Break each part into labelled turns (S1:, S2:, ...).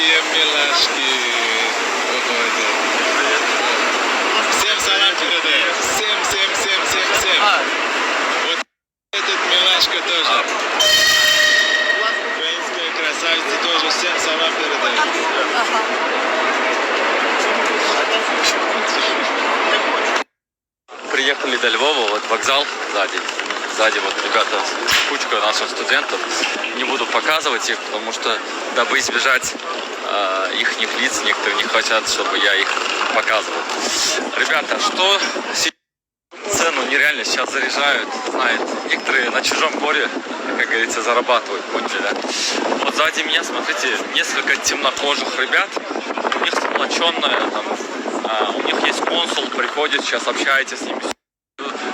S1: Всем милашки. Всем салам передай. Всем. Вот этот милашка тоже. Украинская красавица тоже. Всем салам передай.
S2: Приехали до Львова, вот вокзал сзади. Сзади вот ребята, кучка наших студентов. Не буду показывать их, потому что, дабы избежать их лиц, некоторые не хотят, чтобы я их показывал. Ребята, что цену нереально сейчас заряжают, знают. Некоторые на чужом горе, как говорится, зарабатывают, поняли, да? Вот сзади меня, смотрите, несколько темнокожих ребят, у них сплоченная, там, у них есть консул, приходит, сейчас общаетесь с ними,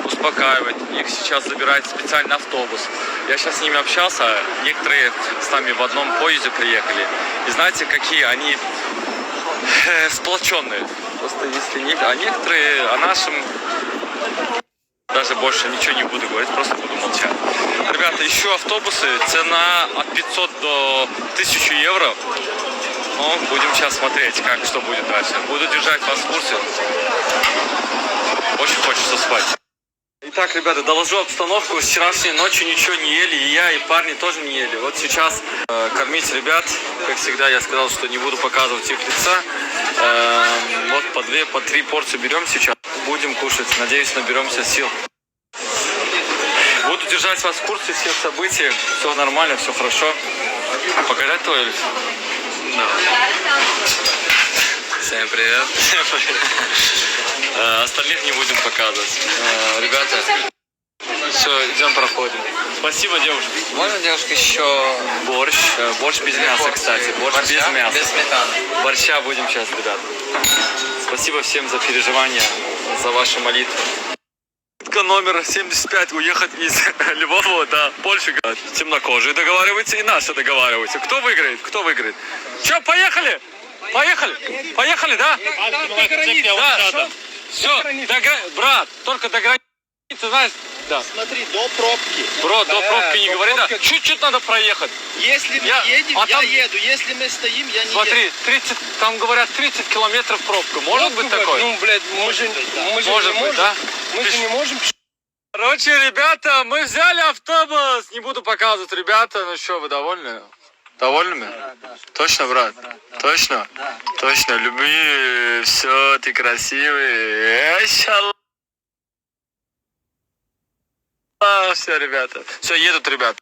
S2: успокаивает, их сейчас забирает специальный автобус. Я сейчас с ними общался, некоторые с нами в одном поезде приехали. И знаете, какие они сплоченные. Просто если не... А некоторые о нашем даже больше ничего не буду говорить, просто буду молчать. Ребята, еще автобусы, цена от 500 до 1000 евро. Ну, будем сейчас смотреть, как что будет дальше. Буду держать вас в курсе. Очень хочется спать. Итак, ребята, доложу обстановку. С вчерашней ночи ничего не ели, и я, и парни тоже не ели. Вот сейчас кормить ребят, как всегда, я сказал, что не буду показывать их лица. Вот по 2, по 3 порции берем сейчас. Будем кушать. Надеюсь, наберемся сил. Буду держать вас в курсе всех событий. Все нормально, все хорошо. Показать твой лицо? Да. Всем привет. Остальных не будем показывать. Ребята, все, идем проходим. Спасибо, девушка.
S3: Можно, девушка, еще
S2: борщ? Борщ без мяса, кстати. Борщ без мяса.
S3: Без сметаны.
S2: Борща будем сейчас, ребят. Спасибо всем за переживания, за ваши молитвы. Номер 75, уехать из Львова до Польши. Темнокожие договариваются и наши договариваются. Кто выиграет? Кто выиграет? Че, поехали? Поехали? Поехали, да? Да, все, брат, только до границы, знаешь, да.
S4: Смотри, до пробки.
S2: Бро, до пробки не говори, да. Чуть-чуть надо проехать.
S4: Если мы едем, я еду. Если мы стоим, я не еду.
S2: Смотри, 30, там говорят 30 километров пробка. Может быть такое?
S4: Ну, блядь, мы же
S2: Может быть, да?
S4: Мы же не можем.
S2: Короче, ребята, мы взяли автобус. Не буду показывать, ребята. Ну что, вы довольны? Довольны?
S4: Да.
S2: Точно, брат? Точно?
S4: Да.
S2: Точно, люби, все, ты красивый. Все, ребята. Все, едут ребята.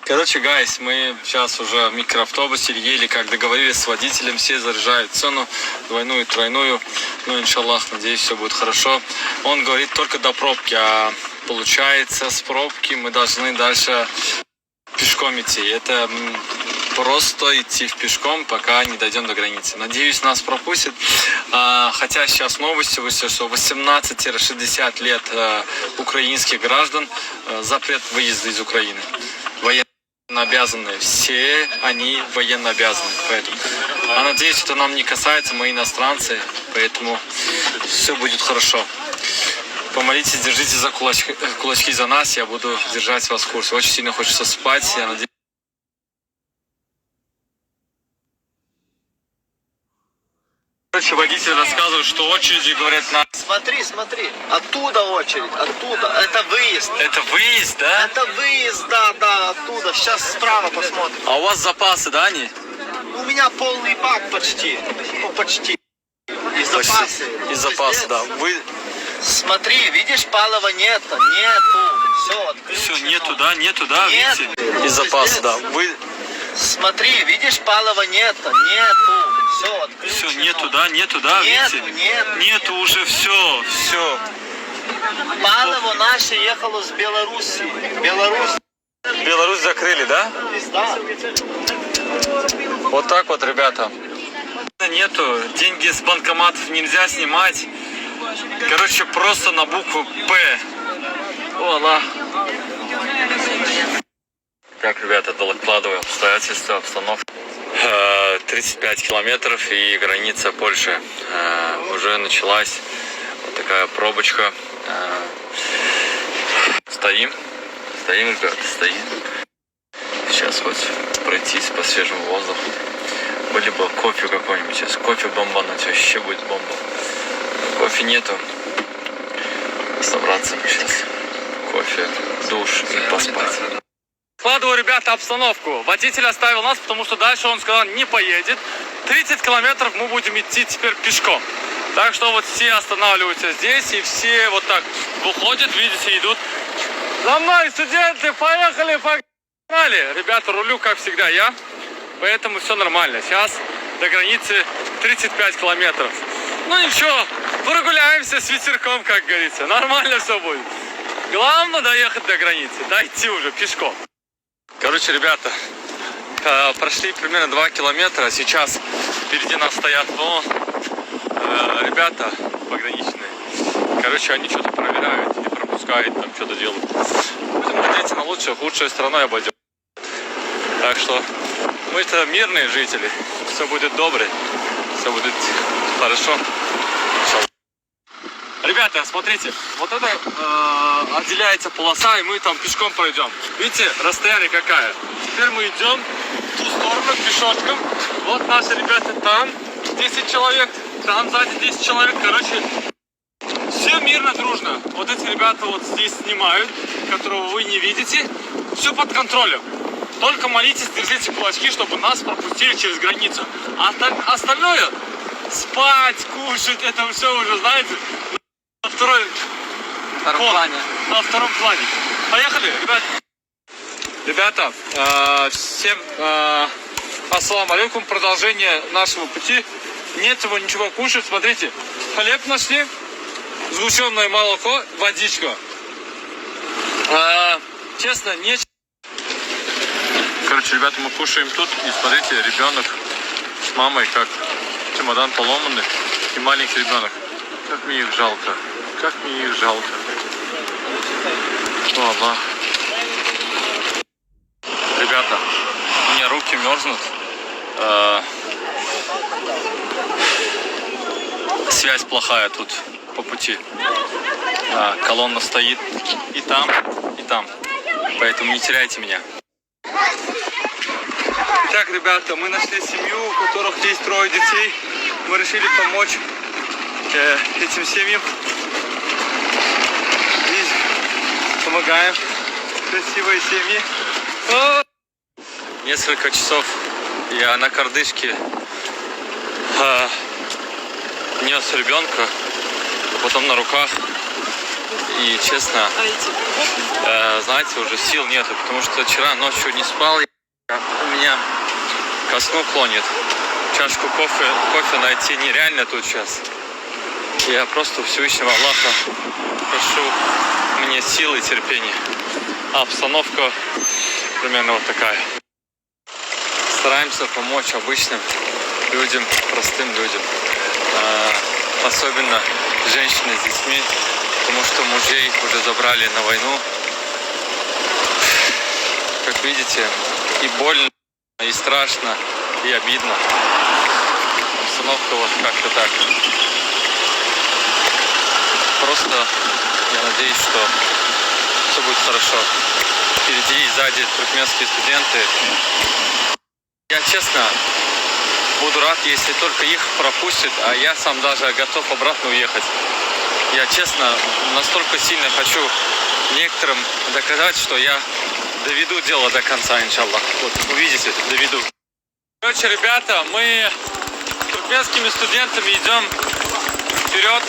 S2: Короче, гайс, мы сейчас уже в микроавтобусе еле как договорились с водителем, все заряжают цену двойную, тройную. Ну, иншаллах, надеюсь, все будет хорошо. Он говорит только до пробки, а получается с пробки мы должны дальше пешком идти. Это просто идти в пешком, пока не дойдем до границы. Надеюсь, нас пропустят. Хотя сейчас новости вышли, что 18-60 лет украинских граждан запрет выезда из Украины. Военно обязаны. Все они военно обязаны. Поэтому. А надеюсь, это нам не касается, мы иностранцы, поэтому все будет хорошо. Помолитесь, держите за кулачки за нас, я буду держать вас в курсе. Очень сильно хочется спать, я надеюсь. Короче, водитель рассказывает, что очереди, говорят, на...
S4: Смотри, оттуда очередь, оттуда. Это выезд.
S2: Это выезд, да?
S4: Это выезд, да, оттуда. Сейчас справа посмотрим.
S2: А у вас запасы, да, они?
S4: У меня полный бак почти. Ну, почти. И запасы.
S2: И запасы, да. Вы...
S4: Смотри, видишь, палива нету. Все,
S2: Все, нету, да,
S4: нет,
S2: видите? И запасы, да. Вы...
S4: Смотри, видишь, палива нету.
S2: Все, нету, да, видите? Нету уже, все.
S4: Палово наше ехало с Беларуси.
S2: Беларусь закрыли, да?
S4: Да.
S2: Вот так вот, ребята. Нету, деньги с банкоматов нельзя снимать. Короче, просто на букву П. Ола. Так, ребята, докладываю обстоятельства, обстановку. 35 километров и граница Польши. Уже началась вот такая пробочка. Стоим, ребята, стоим. Сейчас хоть пройтись по свежему воздуху. Были бы кофе какой-нибудь сейчас. Кофе бомбануть, вообще будет бомба. Кофе нету. Собраться бы сейчас. Кофе, душ и поспать. Складываю, ребята, обстановку. Водитель оставил нас, потому что дальше он сказал, не поедет. 30 километров мы будем идти теперь пешком. Так что вот все останавливаются здесь, и все вот так выходят, видите, идут. За мной, студенты, поехали, погнали! Ребята, рулю, как всегда, я. Поэтому все нормально. Сейчас до границы 35 километров. Ну ничего, прогуляемся с ветерком, как говорится. Нормально все будет. Главное доехать до границы, дойти уже пешком. Короче, ребята, прошли примерно 2 километра. Сейчас впереди нас стоят ребята пограничные. Короче, они что-то проверяют или пропускают, там что-то делают. Будем надеяться на лучшее, худшей стороной обойдем. Так что мы-то мирные жители. Все будет добре, все будет хорошо. Ребята, смотрите, вот это отделяется полоса, и мы там пешком пройдем. Видите, расстояние какая? Теперь мы идем в ту сторону пешочком. Вот наши ребята там, 10 человек, там сзади 10 человек. Короче, все мирно, дружно. Вот эти ребята вот здесь снимают, которого вы не видите. Все под контролем. Только молитесь, держите кулачки, чтобы нас пропустили через границу. А остальное, спать, кушать, это все уже, знаете, на втором плане. На втором плане. Поехали, ребята. Ребята, всем ассаламу алейкум. Продолжение нашего пути. Нет его ничего кушать. Смотрите, хлеб нашли, сгущенное молоко, водичка. Честно, нечего. Короче, ребята, мы кушаем тут. И смотрите, ребенок с мамой, как чемодан поломанный. И маленький ребенок. Как мне их жалко. Как мне их жалко. О, Аллах. Ребята, у меня руки мерзнут. Связь плохая тут по пути. Колонна стоит и там, и там. Поэтому не теряйте меня. Так, ребята, мы нашли семью, у которых есть 3 детей. Мы решили помочь этим семьям. И помогаем. Красивые семьи. Несколько часов я на кардышке нес ребенка, потом на руках. И честно, знаете, уже сил нету, потому что вчера ночью не спал. У меня ко сну клонит. Чашку кофе найти нереально тут сейчас. Я просто Всевышнего Аллаха прошу мне силы и терпения. А обстановка примерно вот такая. Стараемся помочь обычным людям, простым людям. Особенно женщины с детьми, потому что мужей уже забрали на войну. Как видите, и больно, и страшно, и обидно. Обстановка вот как-то так. Просто я надеюсь, что все будет хорошо. Впереди и сзади туркменские студенты. Я честно буду рад, если только их пропустят, а я сам даже готов обратно уехать. Я честно настолько сильно хочу некоторым доказать, что я доведу дело до конца, иншаллах. Вот, увидите, доведу. Короче, ребята, мы с туркменскими студентами идем вперед.